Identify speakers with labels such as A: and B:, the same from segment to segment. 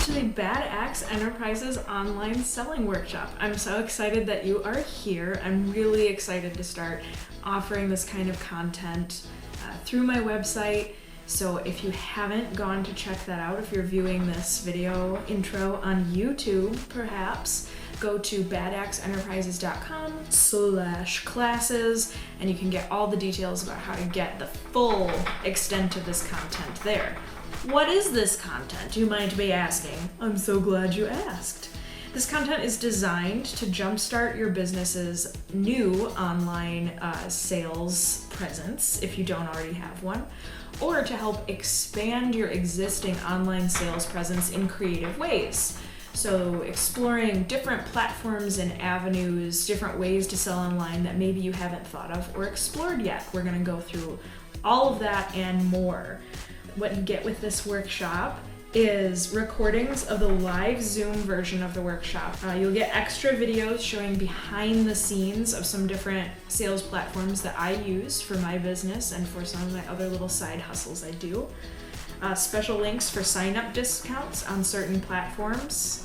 A: to the Bad Axe Enterprises online selling workshop. I'm so excited that you are here. I'm really excited to start offering this kind of content through my website. So if you haven't gone to check that out, if you're viewing this video intro on YouTube, perhaps, go to badaxeenterprises.com/classes and you can get all the details about how to get the full extent of this content there. What is this content, you might be asking? I'm so glad you asked. This content is designed to jumpstart your business's new online sales presence, if you don't already have one, or to help expand your existing online sales presence in creative ways. So exploring different platforms and avenues, different ways to sell online that maybe you haven't thought of or explored yet. We're gonna go through all of that and more. What you get with this workshop is recordings of the live Zoom version of the workshop. You'll get extra videos showing behind the scenes of some different sales platforms that I use for my business and for some of my other little side hustles I do. Special links for sign-up discounts on certain platforms,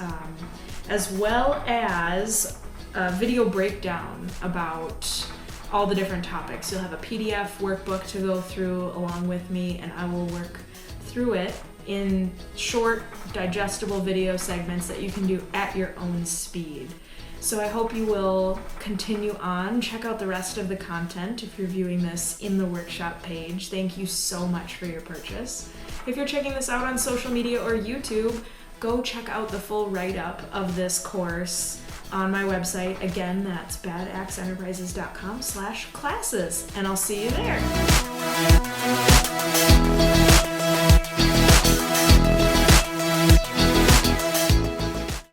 A: as well as a video breakdown about all the different topics. You'll have a PDF workbook to go through along with me, and I will work through it in short, digestible video segments that you can do at your own speed. So I hope you will continue on. Check out the rest of the content if you're viewing this in the workshop page. Thank you so much for your purchase. If you're checking this out on social media or YouTube, go check out the full write-up of this course on my website. Again, that's badaxeenterprises.com/classes, and I'll see you there.